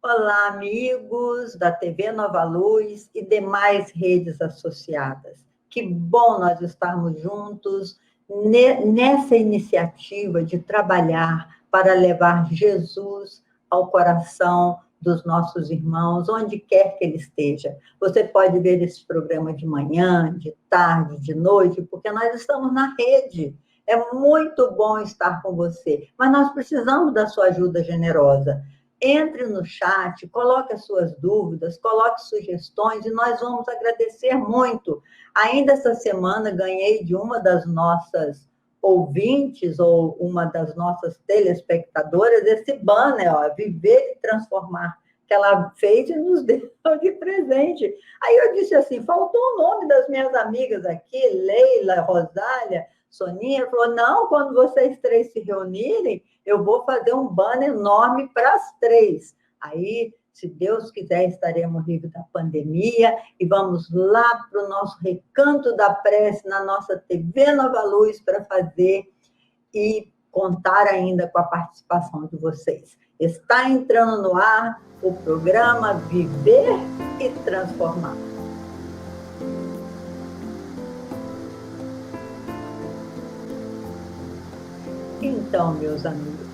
Olá, amigos da TV Nova Luz e demais redes associadas. Que bom nós estarmos juntos nessa iniciativa de trabalhar para levar Jesus ao coração dos nossos irmãos, onde quer que ele esteja. Você pode ver esse programa de manhã, de tarde, de noite, porque nós estamos na rede. É muito bom estar com você, mas nós precisamos da sua ajuda generosa. Entre no chat, coloque as suas dúvidas, coloque sugestões e nós vamos agradecer muito. Ainda essa semana ganhei de uma das nossas ouvintes ou uma das nossas telespectadoras esse banner, ó, Viver e Transformar, que ela fez e nos deu de presente. Aí eu disse assim, faltou o nome das minhas amigas aqui, Leila, Rosália, Soninha, falou, não, quando vocês três se reunirem, eu vou fazer um banner enorme para as três. Aí, se Deus quiser, estaremos livres da pandemia e vamos lá para o nosso Recanto da Prece, na nossa TV Nova Luz, para fazer e contar ainda com a participação de vocês. Está entrando no ar o programa Viver e Transformar. Então, meus amigos,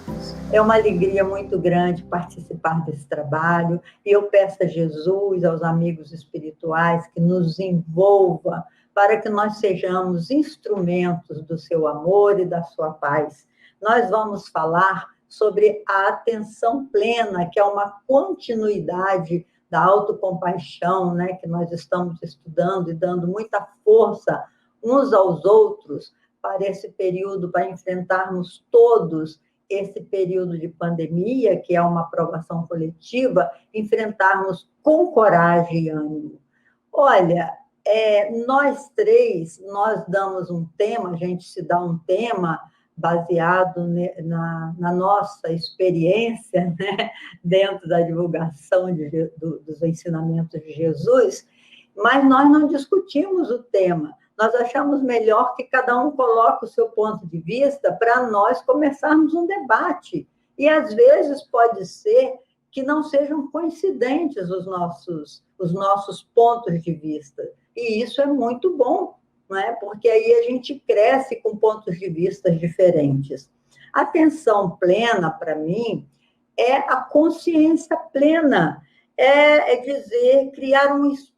é uma alegria muito grande participar desse trabalho e eu peço a Jesus, aos amigos espirituais, que nos envolva para que nós sejamos instrumentos do seu amor e da sua paz. Nós vamos falar sobre a atenção plena, que é uma continuidade da autocompaixão, né, que nós estamos estudando e dando muita força uns aos outros para esse período, para enfrentarmos todos esse período de pandemia, que é uma provação coletiva, enfrentarmos com coragem e ânimo. Olha, nós três, nós damos um tema, a gente se dá um tema baseado na nossa experiência, né, dentro da divulgação dos ensinamentos de Jesus, mas nós não discutimos o tema. Nós achamos melhor que cada um coloque o seu ponto de vista para nós começarmos um debate. E, às vezes, pode ser que não sejam coincidentes os nossos pontos de vista. E isso é muito bom, não é? Porque aí a gente cresce com pontos de vista diferentes. Atenção plena, para mim, é a consciência plena. É dizer, criar um espaço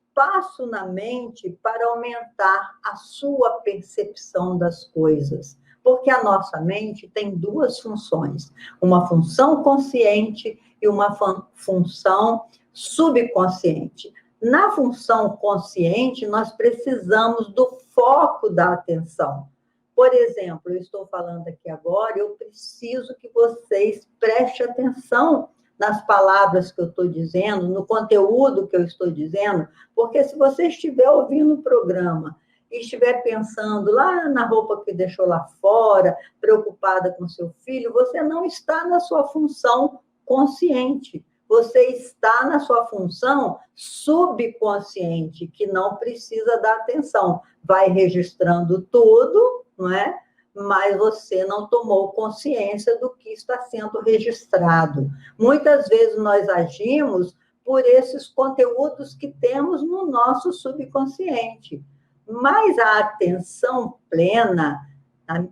na mente para aumentar a sua percepção das coisas. Porque a nossa mente tem duas funções, uma função consciente e uma função subconsciente. Na função consciente, nós precisamos do foco da atenção. Por exemplo, eu estou falando aqui agora, eu preciso que vocês prestem atenção nas palavras que eu estou dizendo, no conteúdo que eu estou dizendo, porque se você estiver ouvindo o programa e estiver pensando lá na roupa que deixou lá fora, preocupada com seu filho, você não está na sua função consciente, você está na sua função subconsciente, que não precisa dar atenção, vai registrando tudo, não é? Mas você não tomou consciência do que está sendo registrado. Muitas vezes nós agimos por esses conteúdos que temos no nosso subconsciente. Mas a atenção plena,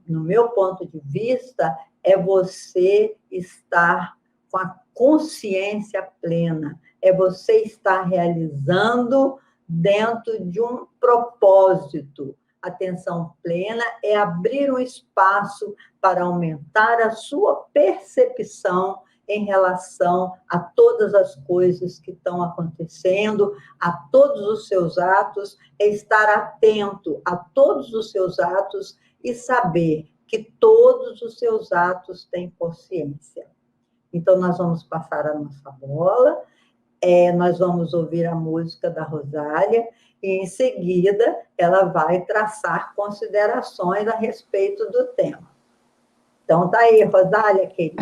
no meu ponto de vista, é você estar com a consciência plena, é você estar realizando dentro de um propósito. Atenção plena é abrir um espaço para aumentar a sua percepção em relação a todas as coisas que estão acontecendo, a todos os seus atos, é estar atento a todos os seus atos e saber que todos os seus atos têm consciência. Então, nós vamos passar a nossa bola, nós vamos ouvir a música da Rosália, e, em seguida, ela vai traçar considerações a respeito do tema. Então, tá aí, Rosália, querida.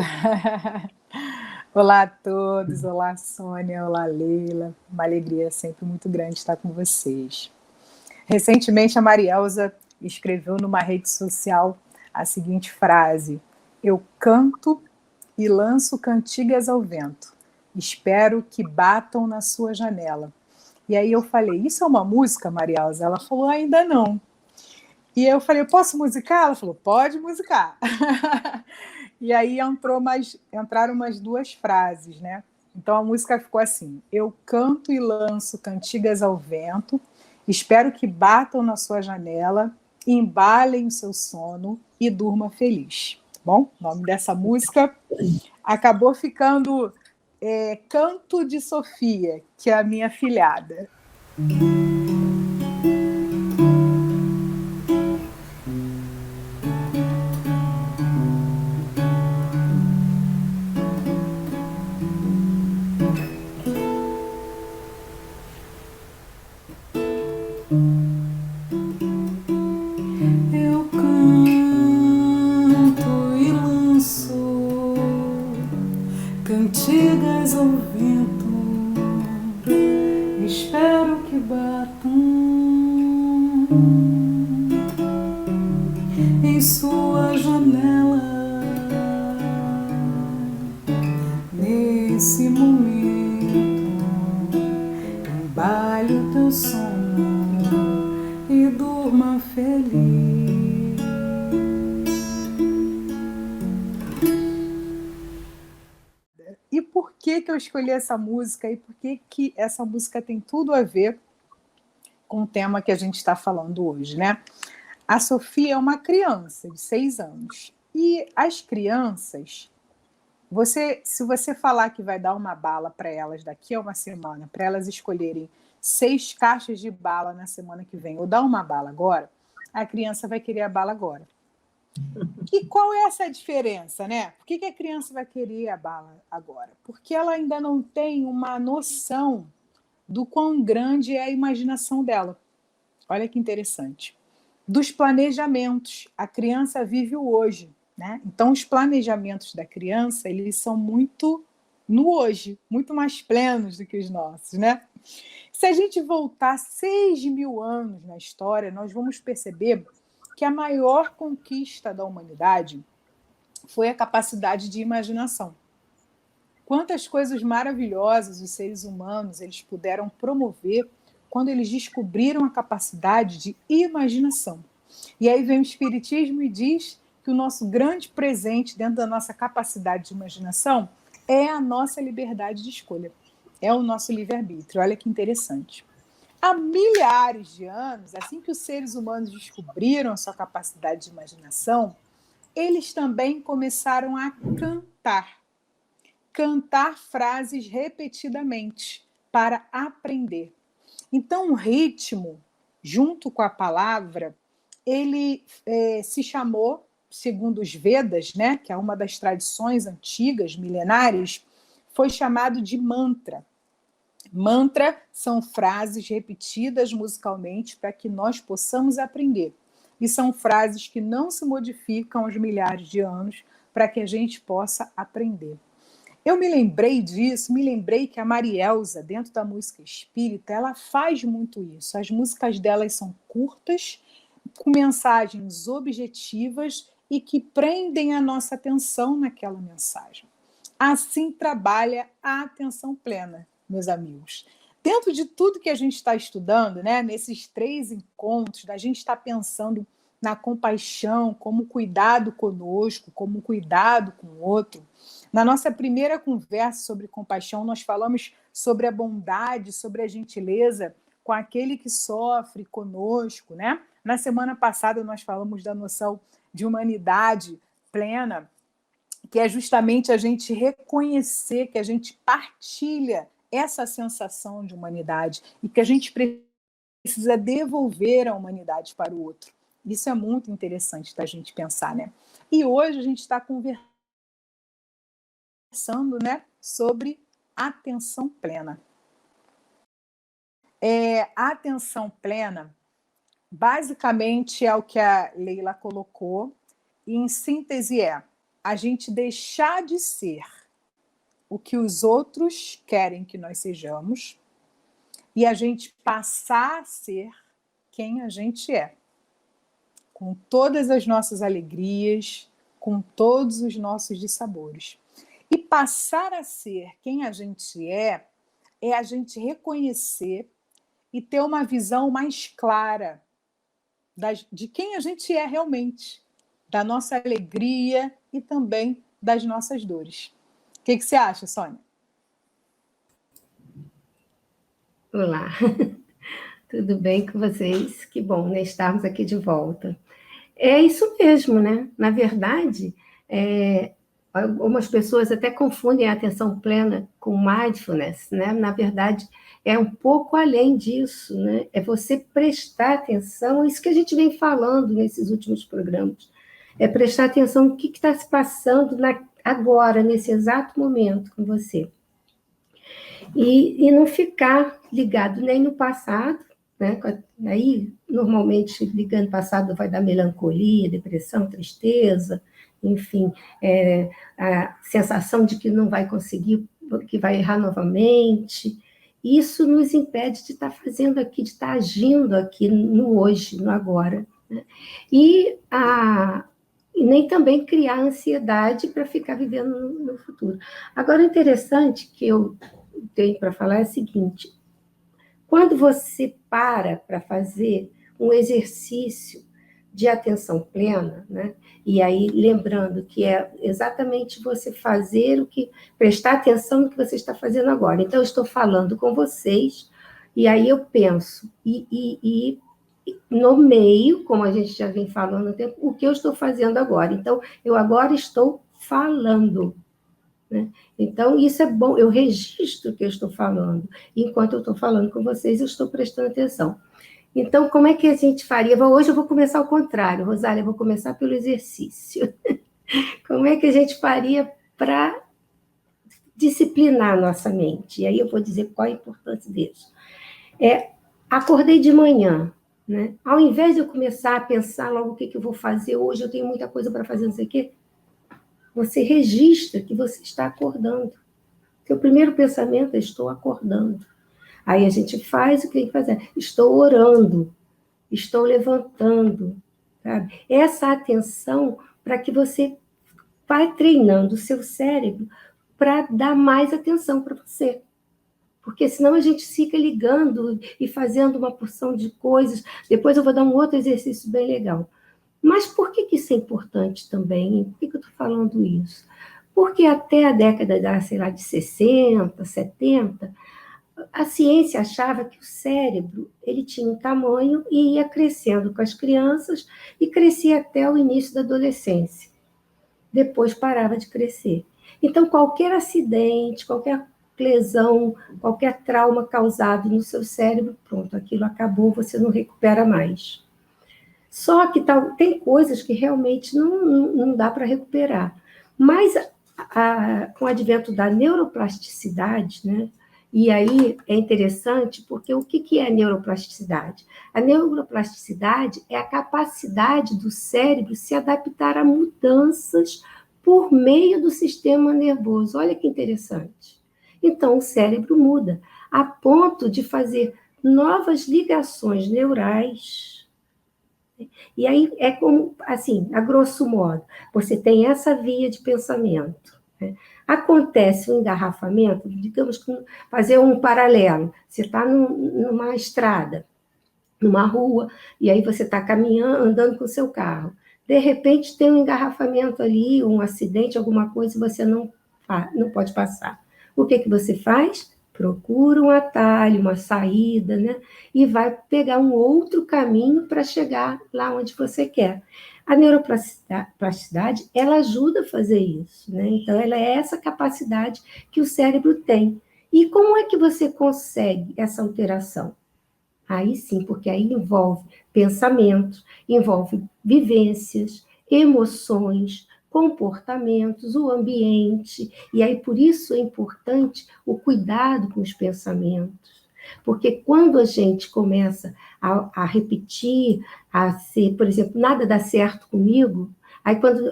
Olá a todos, olá Sônia, olá Leila, uma alegria sempre muito grande estar com vocês. Recentemente, a Marielza escreveu numa rede social a seguinte frase: eu canto e lanço cantigas ao vento, espero que batam na sua janela. E aí eu falei, isso é uma música, Maria Elza? Ela falou, ainda não. E eu falei, eu posso musicar? Ela falou, pode musicar. E aí entraram umas duas frases, né? Então a música ficou assim: eu canto e lanço cantigas ao vento, espero que batam na sua janela, embalem o seu sono e durma feliz. Bom, o nome dessa música acabou ficando Canto de Sofia, que é a minha filhada. Eu canto e lanço cantigas ao vento, espero que batam em sua janela. Nesse momento, embale o teu sono e durma feliz. E por que eu escolhi essa música e por que essa música tem tudo a ver com o tema que a gente está falando hoje, né? A Sofia é uma criança de 6 anos. E as crianças, se você falar que vai dar uma bala para elas daqui a uma semana, para elas escolherem 6 caixas de bala na semana que vem, ou dar uma bala agora, a criança vai querer a bala agora. E qual é essa diferença, né? Por que a criança vai querer a bala agora? Porque ela ainda não tem uma noção do quão grande é a imaginação dela. Olha que interessante. Dos planejamentos. A criança vive o hoje, né? Então, os planejamentos da criança, eles são muito no hoje, muito mais plenos do que os nossos, né? Se a gente voltar 6.000 anos na história, nós vamos perceber que a maior conquista da humanidade foi a capacidade de imaginação. Quantas coisas maravilhosas os seres humanos eles puderam promover quando eles descobriram a capacidade de imaginação. E aí vem o Espiritismo e diz que o nosso grande presente dentro da nossa capacidade de imaginação é a nossa liberdade de escolha, é o nosso livre-arbítrio. Olha que interessante. Há milhares de anos, assim que os seres humanos descobriram a sua capacidade de imaginação, eles também começaram a cantar frases repetidamente para aprender. Então, o ritmo, junto com a palavra, ele se chamou, segundo os Vedas, né, que é uma das tradições antigas, milenares, foi chamado de mantra. Mantra são frases repetidas musicalmente para que nós possamos aprender. E são frases que não se modificam aos milhares de anos para que a gente possa aprender. Eu me lembrei disso, me lembrei que a Maria Elza, dentro da música espírita, ela faz muito isso. As músicas delas são curtas, com mensagens objetivas e que prendem a nossa atenção naquela mensagem. Assim trabalha a atenção plena, meus amigos. Dentro de tudo que a gente está estudando, né, nesses 3 encontros, a gente está pensando na compaixão, como cuidado conosco, como cuidado com o outro. Na nossa primeira conversa sobre compaixão, nós falamos sobre a bondade, sobre a gentileza com aquele que sofre conosco, né? Na semana passada, nós falamos da noção de humanidade plena, que é justamente a gente reconhecer que a gente partilha essa sensação de humanidade e que a gente precisa devolver a humanidade para o outro. Isso é muito interessante da gente pensar, né? E hoje a gente está conversando, né, sobre atenção plena. A atenção plena, basicamente, é o que a Leila colocou, e em síntese é a gente deixar de ser o que os outros querem que nós sejamos e a gente passar a ser quem a gente é, com todas as nossas alegrias, com todos os nossos dissabores. E passar a ser quem a gente é a gente reconhecer e ter uma visão mais clara de quem a gente é realmente, da nossa alegria e também das nossas dores. O que você acha, Sônia? Olá, tudo bem com vocês? Que bom, né, estarmos aqui de volta. É isso mesmo, né? Na verdade, algumas pessoas até confundem a atenção plena com mindfulness, né? Na verdade, é um pouco além disso, né? É você prestar atenção, isso que a gente vem falando nesses últimos programas, é prestar atenção no que está se passando agora, nesse exato momento com você. E não ficar ligado nem no passado, né? Aí, normalmente, ligando no passado vai dar melancolia, depressão, tristeza, enfim, a sensação de que não vai conseguir, que vai errar novamente. Isso nos impede de estar fazendo aqui, de estar agindo aqui no hoje, no agora, né? E nem também criar ansiedade para ficar vivendo no futuro. Agora, o interessante que eu tenho para falar é o seguinte: quando você para fazer um exercício de atenção plena, né? E aí lembrando que é exatamente você fazer prestar atenção no que você está fazendo agora. Então, eu estou falando com vocês, e aí eu penso, e nomeio, como a gente já vem falando há tempo, o que eu estou fazendo agora. Então, eu agora estou falando, né? Então, isso é bom, eu registro o que eu estou falando. Enquanto eu estou falando com vocês, eu estou prestando atenção. Então, como é que a gente faria? Hoje eu vou começar ao contrário, Rosália, eu vou começar pelo exercício. Como é que a gente faria para disciplinar a nossa mente? E aí eu vou dizer qual a importância disso. Acordei de manhã, né? Ao invés de eu começar a pensar logo o que eu vou fazer hoje, eu tenho muita coisa para fazer, não sei o quê, você registra que você está acordando. Seu primeiro pensamento é: estou acordando. Aí a gente faz o que tem que fazer. Estou orando, estou levantando, sabe? Essa atenção para que você vai treinando o seu cérebro para dar mais atenção para você. Porque senão a gente fica ligando e fazendo uma porção de coisas. Depois eu vou dar um outro exercício bem legal. Mas por que isso é importante também? Por que eu estou falando isso? Porque até a década, sei lá, de 60, 70, a ciência achava que o cérebro ele tinha um tamanho e ia crescendo com as crianças e crescia até o início da adolescência. Depois parava de crescer. Então, qualquer acidente, qualquer lesão, qualquer trauma causado no seu cérebro, pronto, aquilo acabou, você não recupera mais. Só que tem coisas que realmente não dá para recuperar. Mas com o advento da neuroplasticidade, né? E aí é interessante, porque o que é a neuroplasticidade? A neuroplasticidade é a capacidade do cérebro se adaptar a mudanças por meio do sistema nervoso. Olha que interessante. Então, o cérebro muda, a ponto de fazer novas ligações neurais. E aí é como, assim, a grosso modo, você tem essa via de pensamento, né? Acontece um engarrafamento, digamos que fazer um paralelo. Você está numa estrada, numa rua, e aí você está caminhando, andando com o seu carro. De repente tem um engarrafamento ali, um acidente, alguma coisa, e você não pode passar. O que você faz? Procura um atalho, uma saída, né? E vai pegar um outro caminho para chegar lá onde você quer. A neuroplasticidade, ela ajuda a fazer isso, né? Então, ela é essa capacidade que o cérebro tem. E como é que você consegue essa alteração? Aí sim, porque aí envolve pensamentos, envolve vivências, emoções, comportamentos, o ambiente. E aí, por isso é importante o cuidado com os pensamentos. Porque quando a gente começa a repetir, a ser, por exemplo, nada dá certo comigo,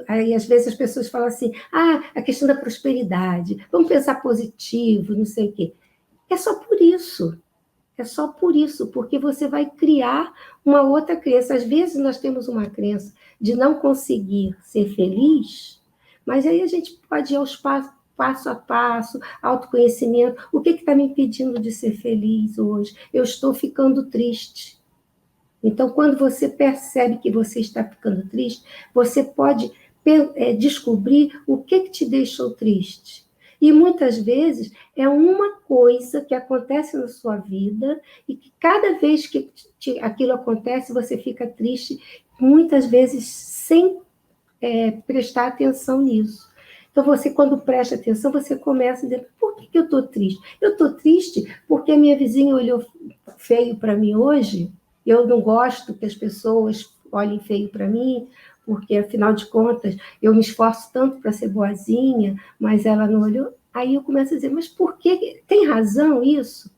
aí às vezes as pessoas falam assim: a questão da prosperidade, vamos pensar positivo, não sei o quê. É só por isso. É só por isso, porque você vai criar uma outra crença. Às vezes nós temos uma crença de não conseguir ser feliz, mas aí a gente pode ir aos passo a passo, autoconhecimento. O que está me impedindo de ser feliz hoje? Eu estou ficando triste. Então, quando você percebe que você está ficando triste, você pode descobrir o que te deixou triste. E muitas vezes é uma coisa que acontece na sua vida e que cada vez que aquilo acontece, você fica triste, muitas vezes sem prestar atenção nisso. Então, você, quando presta atenção, você começa a dizer, por que eu estou triste? Eu estou triste porque a minha vizinha olhou feio para mim hoje, eu não gosto que as pessoas olhem feio para mim, porque, afinal de contas, eu me esforço tanto para ser boazinha, mas ela não olhou. Aí eu começo a dizer, mas por que? Tem razão isso?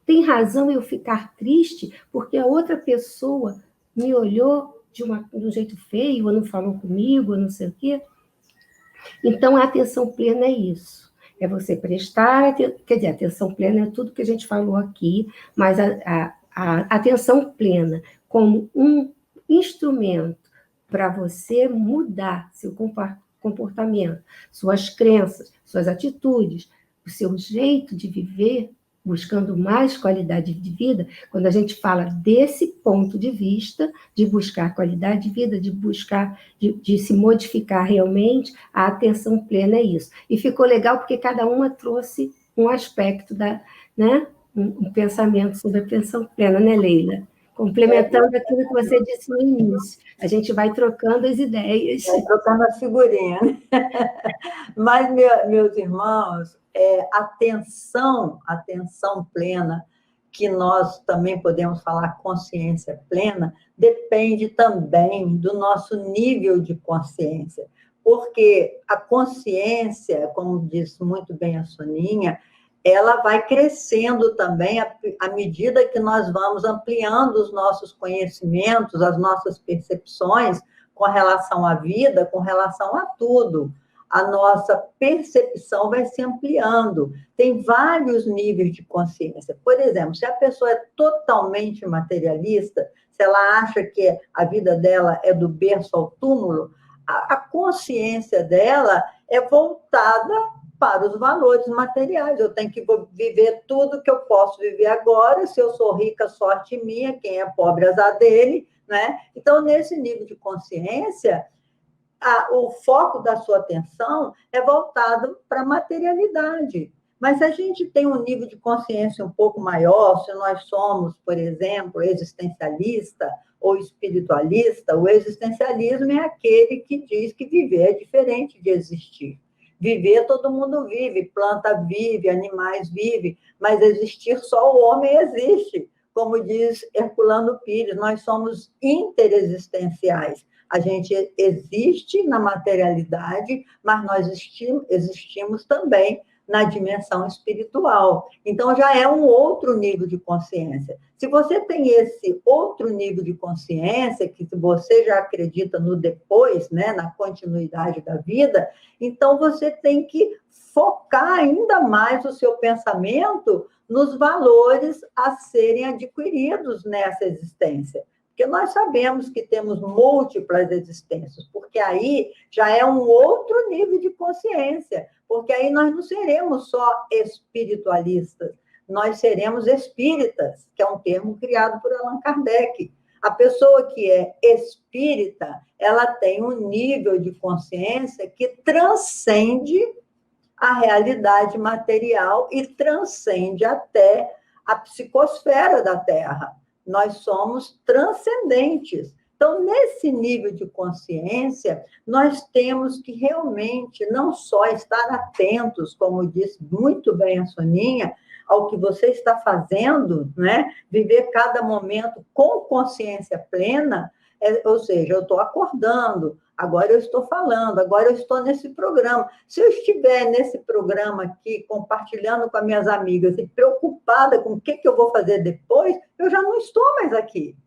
Tem razão eu ficar triste porque a outra pessoa me olhou de um jeito feio, ou não falou comigo, ou não sei o quê? Então, a atenção plena é isso. É você prestar, quer dizer, a atenção plena é tudo que a gente falou aqui, mas a atenção plena como um instrumento para você mudar seu comportamento, suas crenças, suas atitudes, o seu jeito de viver, buscando mais qualidade de vida. Quando a gente fala desse ponto de vista, de buscar qualidade de vida, de buscar, de se modificar realmente, a atenção plena é isso. E ficou legal porque cada uma trouxe um aspecto né, um pensamento sobre a atenção plena, né, Leila? Complementando aquilo que você disse no início. A gente vai trocando as ideias. Vai trocando a figurinha. Mas, meus irmãos, atenção plena, que nós também podemos falar consciência plena, depende também do nosso nível de consciência. Porque a consciência, como disse muito bem a Soninha, ela vai crescendo também à medida que nós vamos ampliando os nossos conhecimentos, as nossas percepções com relação à vida, com relação a tudo. A nossa percepção vai se ampliando. Tem vários níveis de consciência. Por exemplo, se a pessoa é totalmente materialista, se ela acha que a vida dela é do berço ao túmulo, a consciência dela é voltada para os valores materiais. Eu tenho que viver tudo que eu posso viver agora. Se eu sou rica, sorte minha. Quem é pobre, azar dele, né? Então, nesse nível de consciência, o foco da sua atenção é voltado para a materialidade. Mas se a gente tem um nível de consciência um pouco maior, se nós somos, por exemplo, existencialista ou espiritualista, o existencialismo é aquele que diz que viver é diferente de existir. Viver, todo mundo vive, planta vive, animais vivem, mas existir só o homem existe. Como diz Herculano Pires, nós somos interexistenciais. A gente existe na materialidade, mas nós existimos também na dimensão espiritual. Então, já é um outro nível de consciência. Se você tem esse outro nível de consciência, que você já acredita no depois, né, na continuidade da vida, então você tem que focar ainda mais o seu pensamento nos valores a serem adquiridos nessa existência. Porque nós sabemos que temos múltiplas existências, porque aí já é um outro nível de consciência, porque aí nós não seremos só espiritualistas, nós seremos espíritas, que é um termo criado por Allan Kardec. A pessoa que é espírita, ela tem um nível de consciência que transcende a realidade material e transcende até a psicosfera da Terra. Nós somos transcendentes. Então, nesse nível de consciência, nós temos que realmente não só estar atentos, como disse muito bem a Soninha, ao que você está fazendo, né? Viver cada momento com consciência plena, ou seja, eu estou acordando, agora eu estou falando, agora eu estou nesse programa. Se eu estiver nesse programa aqui, compartilhando com as minhas amigas e preocupada com o que eu vou fazer depois, eu já não estou mais aqui.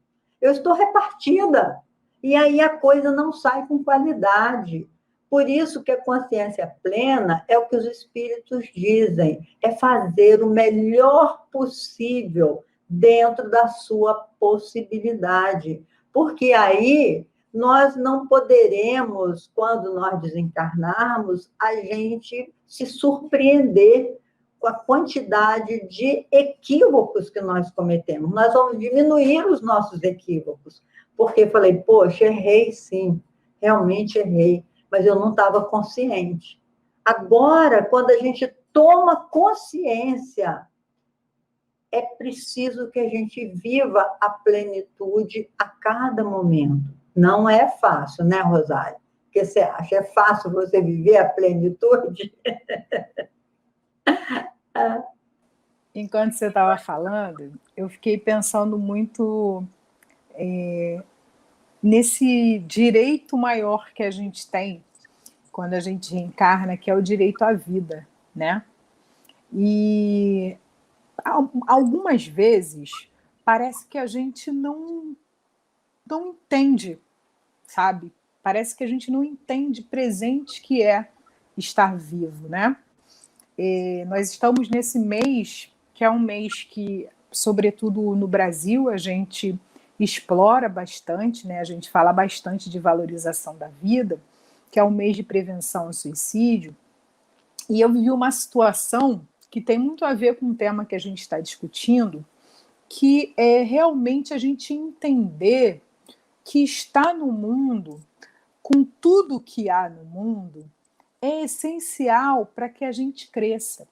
Eu estou repartida. E aí a coisa não sai com qualidade. Por isso que a consciência plena é o que os espíritos dizem, é fazer o melhor possível dentro da sua possibilidade. Porque aí nós não poderemos, quando nós desencarnarmos, a gente se surpreender com a quantidade de equívocos que nós cometemos. Nós vamos diminuir os nossos equívocos, porque falei, poxa, errei sim, realmente errei, mas eu não estava consciente. Agora, quando a gente toma consciência, é preciso que a gente viva a plenitude a cada momento. Não é fácil, né, Rosário? O que você acha? É fácil você viver a plenitude? Enquanto você estava falando, eu fiquei pensando muito nesse direito maior que a gente tem quando a gente reencarna, que é o direito à vida, né? E algumas vezes parece que a gente não entende, sabe? Parece que a gente não entende presente que é estar vivo, né? E nós estamos nesse mês, que é um mês que, sobretudo no Brasil, a gente explora bastante, né? A gente fala bastante de valorização da vida, que é um mês de prevenção ao suicídio. E eu vivi uma situação que tem muito a ver com o tema que a gente está discutindo, que é realmente a gente entender que estar no mundo, com tudo que há no mundo, é essencial para que a gente cresça.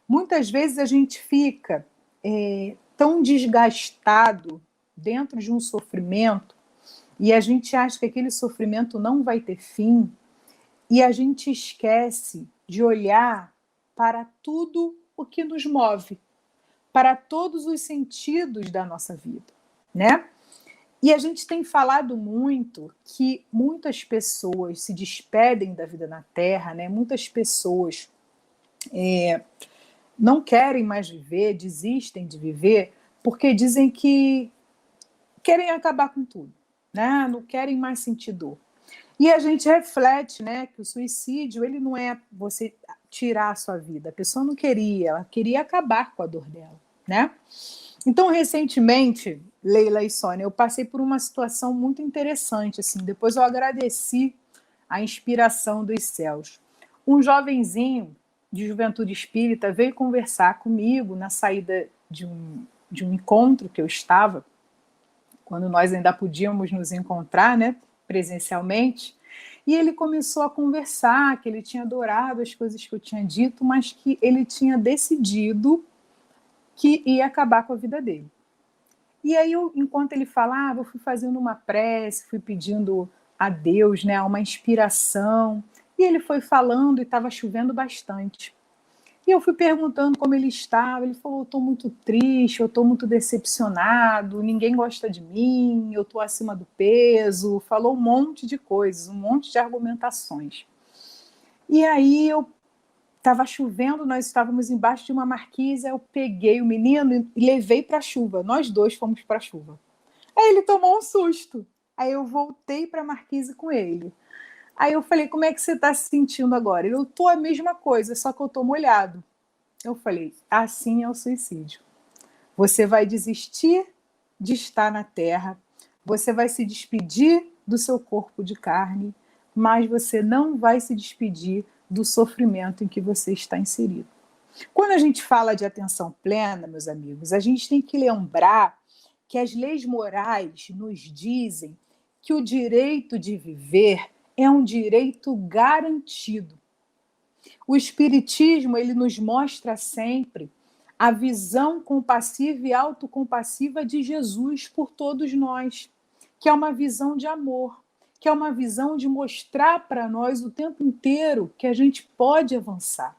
Muitas vezes a gente fica tão desgastado dentro de um sofrimento e a gente acha que aquele sofrimento não vai ter fim e a gente esquece de olhar para tudo o que nos move, para todos os sentidos da nossa vida, né? E a gente tem falado muito que muitas pessoas se despedem da vida na Terra, né? Muitas pessoas não querem mais viver, desistem de viver, porque dizem que querem acabar com tudo, né? Não querem mais sentir dor. E a gente reflete, né, que o suicídio ele não é você tirar a sua vida. A pessoa não queria, ela queria acabar com a dor dela, né? Então, recentemente, Leila e Sônia, eu passei por uma situação muito interessante, assim, depois eu agradeci a inspiração dos céus. Um jovenzinho de juventude espírita veio conversar comigo na saída de um encontro que eu estava, quando nós ainda podíamos nos encontrar, né, presencialmente, e ele começou a conversar, que ele tinha adorado as coisas que eu tinha dito, mas que ele tinha decidido que ia acabar com a vida dele. E aí, enquanto ele falava, eu fui fazendo uma prece, fui pedindo a Deus, né, uma inspiração, e ele foi falando e estava chovendo bastante. E eu fui perguntando como ele estava, ele falou, eu estou muito triste, eu estou muito decepcionado, ninguém gosta de mim, eu estou acima do peso, falou um monte de coisas, um monte de argumentações. E aí eu estava chovendo, nós estávamos embaixo de uma marquise, eu peguei o menino e levei para a chuva, nós dois fomos para a chuva. Aí ele tomou um susto, aí eu voltei para a marquise com ele. Aí eu falei, como é que você está se sentindo agora? Eu estou a mesma coisa, só que eu estou molhado. Eu falei, assim é o suicídio. Você vai desistir de estar na Terra, você vai se despedir do seu corpo de carne, mas você não vai se despedir do sofrimento em que você está inserido. Quando a gente fala de atenção plena, meus amigos, a gente tem que lembrar que as leis morais nos dizem que o direito de viver é um direito garantido. O Espiritismo ele nos mostra sempre a visão compassiva e autocompassiva de Jesus por todos nós, que é uma visão de amor, que é uma visão de mostrar para nós o tempo inteiro que a gente pode avançar.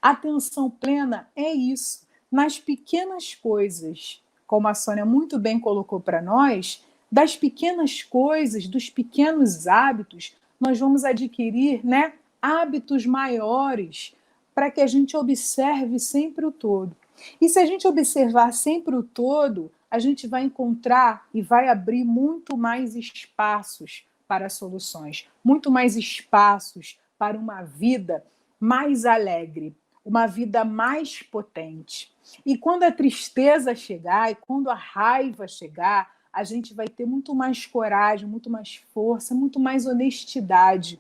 A atenção plena é isso, nas pequenas coisas, como a Sônia muito bem colocou para nós, das pequenas coisas, dos pequenos hábitos, nós vamos adquirir, né, hábitos maiores para que a gente observe sempre o todo. E se a gente observar sempre o todo, a gente vai encontrar e vai abrir muito mais espaços para soluções, muito mais espaços para uma vida mais alegre, uma vida mais potente. E quando a tristeza chegar, e quando a raiva chegar, a gente vai ter muito mais coragem, muito mais força, muito mais honestidade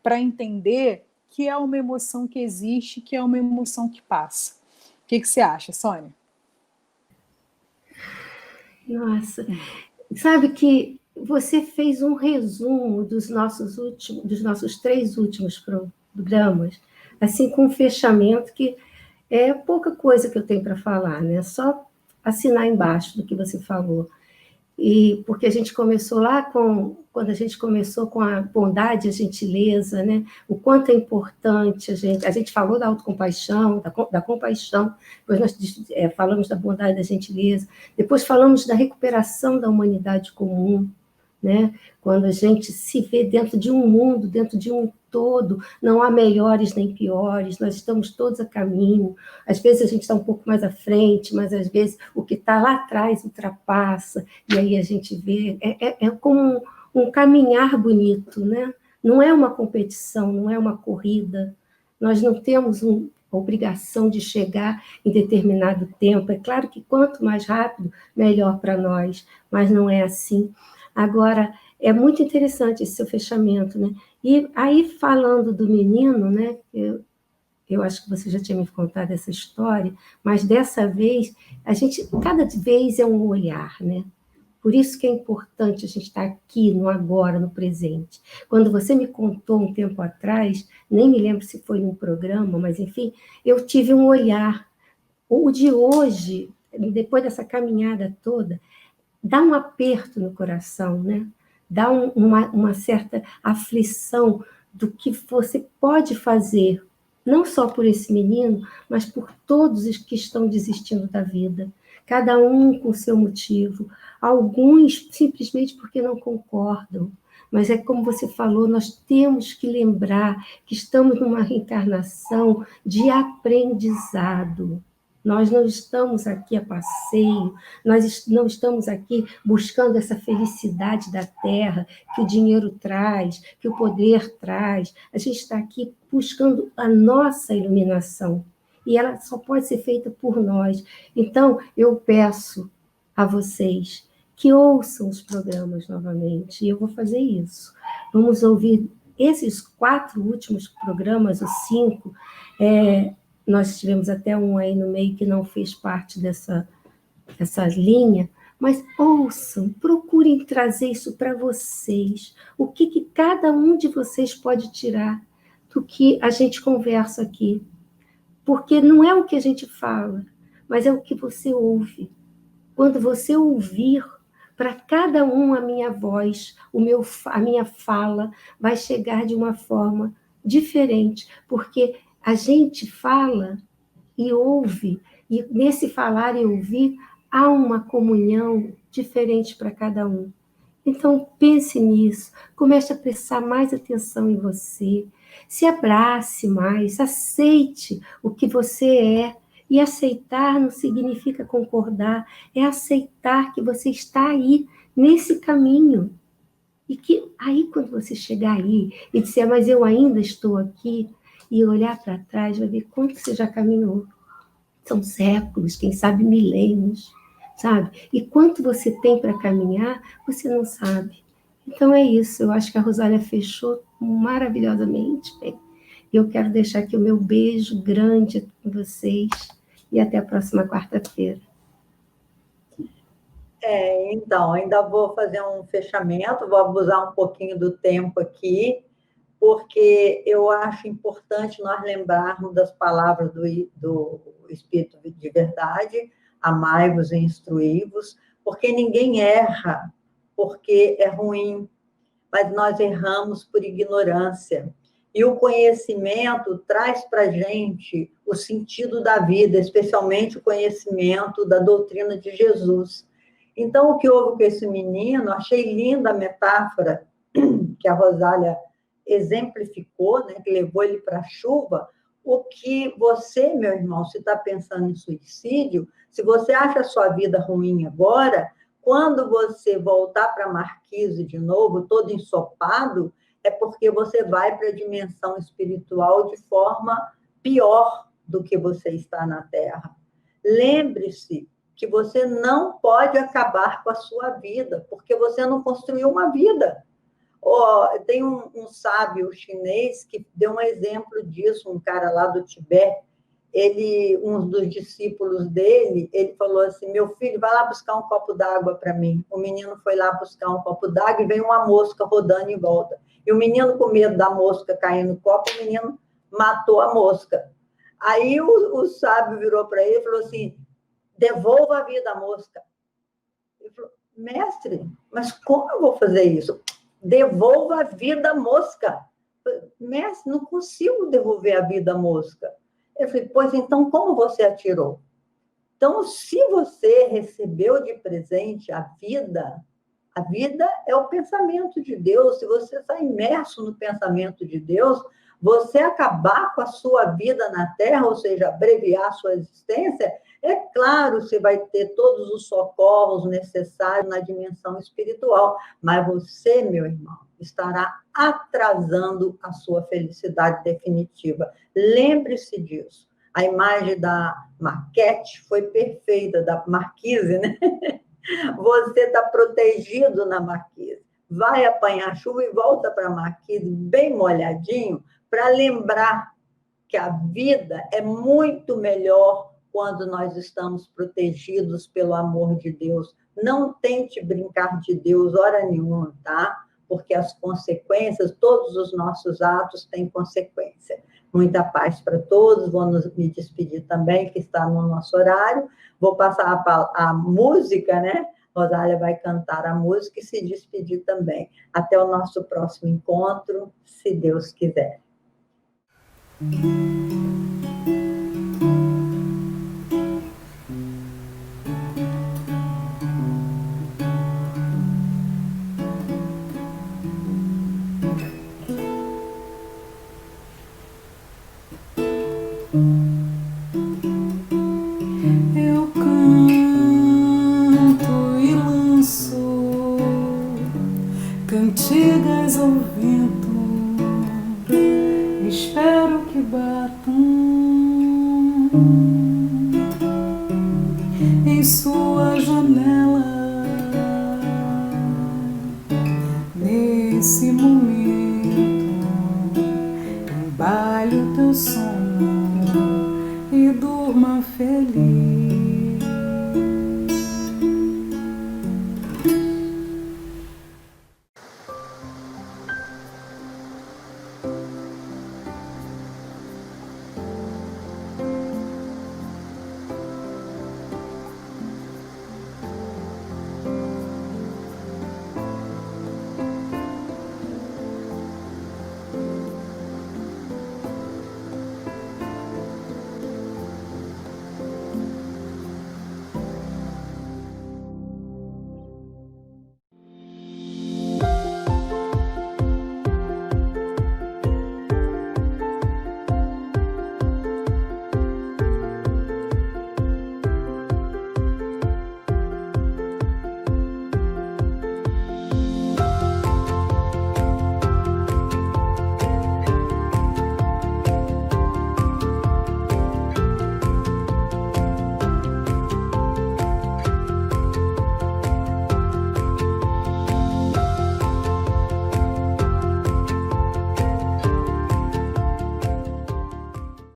para entender que é uma emoção que existe, que é uma emoção que passa. O que você acha, Sônia? Nossa, sabe que você fez um resumo dos nossos 3 últimos programas, assim, com um fechamento que é pouca coisa que eu tenho para falar, né? Só assinar embaixo do que você falou. E porque a gente começou quando a gente começou com a bondade, a gentileza, né? O quanto é importante a gente falou da autocompaixão, da compaixão, depois nós falamos da bondade, da gentileza, depois falamos da recuperação da humanidade comum, né? Quando a gente se vê dentro de um mundo, dentro de um todo, não há melhores nem piores, nós estamos todos a caminho. Às vezes a gente está um pouco mais à frente, mas às vezes o que está lá atrás ultrapassa, e aí a gente vê, é como um caminhar bonito, né? Não é uma competição, não é uma corrida, nós não temos obrigação de chegar em determinado tempo. É claro que quanto mais rápido, melhor para nós, mas não é assim. Agora, é muito interessante esse seu fechamento, né? E aí, falando do menino, né? Eu acho que você já tinha me contado essa história, mas dessa vez, cada vez é um olhar, né? Por isso que é importante a gente estar aqui, no agora, no presente. Quando você me contou um tempo atrás, nem me lembro se foi num programa, mas enfim, eu tive um olhar. O de hoje, depois dessa caminhada toda, dá um aperto no coração, né? Dá uma certa aflição do que você pode fazer, não só por esse menino, mas por todos os que estão desistindo da vida. Cada um com seu motivo. Alguns simplesmente porque não concordam. Mas é como você falou, nós temos que lembrar que estamos numa reencarnação de aprendizado. Nós não estamos aqui a passeio, nós não estamos aqui buscando essa felicidade da terra que o dinheiro traz, que o poder traz. A gente está aqui buscando a nossa iluminação. E ela só pode ser feita por nós. Então, eu peço a vocês que ouçam os programas novamente. E eu vou fazer isso. Vamos ouvir esses 4 últimos programas, os 5, nós tivemos até um aí no meio que não fez parte dessa linha, mas ouçam, procurem trazer isso para vocês. O que cada um de vocês pode tirar do que a gente conversa aqui? Porque não é o que a gente fala, mas é o que você ouve. Quando você ouvir, para cada um a minha voz, a minha fala vai chegar de uma forma diferente, porque a gente fala e ouve, e nesse falar e ouvir há uma comunhão diferente para cada um. Então, pense nisso, comece a prestar mais atenção em você, se abrace mais, aceite o que você é, e aceitar não significa concordar, é aceitar que você está aí, nesse caminho. E que aí, quando você chegar aí e disser, mas eu ainda estou aqui, e olhar para trás, vai ver quanto você já caminhou. São séculos, quem sabe milênios, sabe? E quanto você tem para caminhar, você não sabe. Então é isso, eu acho que a Rosália fechou maravilhosamente bem. Eu quero deixar aqui o meu beijo grande com vocês e até a próxima quarta-feira. Então, ainda vou fazer um fechamento, vou abusar um pouquinho do tempo aqui, porque eu acho importante nós lembrarmos das palavras do Espírito de Verdade, amai-vos e instruí-vos, porque ninguém erra porque é ruim, mas nós erramos por ignorância. E o conhecimento traz para a gente o sentido da vida, especialmente o conhecimento da doutrina de Jesus. Então, o que houve com esse menino, achei linda a metáfora que a Rosália exemplificou, né, que levou ele para a chuva. O que você, meu irmão, se está pensando em suicídio, se você acha a sua vida ruim agora, quando você voltar para a Marquise de novo, todo ensopado, é porque você vai para a dimensão espiritual de forma pior do que você está na Terra. Lembre-se que você não pode acabar com a sua vida, porque você não construiu uma vida. Oh, tem um sábio chinês que deu um exemplo disso, um cara lá do Tibete. Um dos discípulos dele, ele falou assim: meu filho, vai lá buscar um copo d'água para mim. O menino foi lá buscar um copo d'água e veio uma mosca rodando em volta. E o menino, com medo da mosca cair no copo, o menino matou a mosca. Aí o sábio virou para ele e falou assim: devolva a vida à mosca. Ele falou: mestre, mas como eu vou fazer isso? Devolva a vida à mosca. Mestre, não consigo devolver a vida à mosca. Eu falei: pois então, como você atirou? Então, se você recebeu de presente a vida é o pensamento de Deus. Se você está imerso no pensamento de Deus, você acabar com a sua vida na Terra, ou seja, abreviar a sua existência, é claro, você vai ter todos os socorros necessários na dimensão espiritual, mas você, meu irmão, estará atrasando a sua felicidade definitiva. Lembre-se disso. A imagem da maquete foi perfeita, da marquise, né? Você está protegido na marquise. Vai apanhar chuva e volta para a marquise bem molhadinho, para lembrar que a vida é muito melhor quando nós estamos protegidos pelo amor de Deus. Não tente brincar de Deus hora nenhuma, tá? Porque as consequências, todos os nossos atos têm consequência. Muita paz para todos. Vou me despedir também, que está no nosso horário. Vou passar a música, né? Rosália vai cantar a música e se despedir também. Até o nosso próximo encontro, se Deus quiser. Eu canto e lanço cantigas ao vento, espero que batam em sua janela. Nesse momento, embale o teu sono e durma feliz.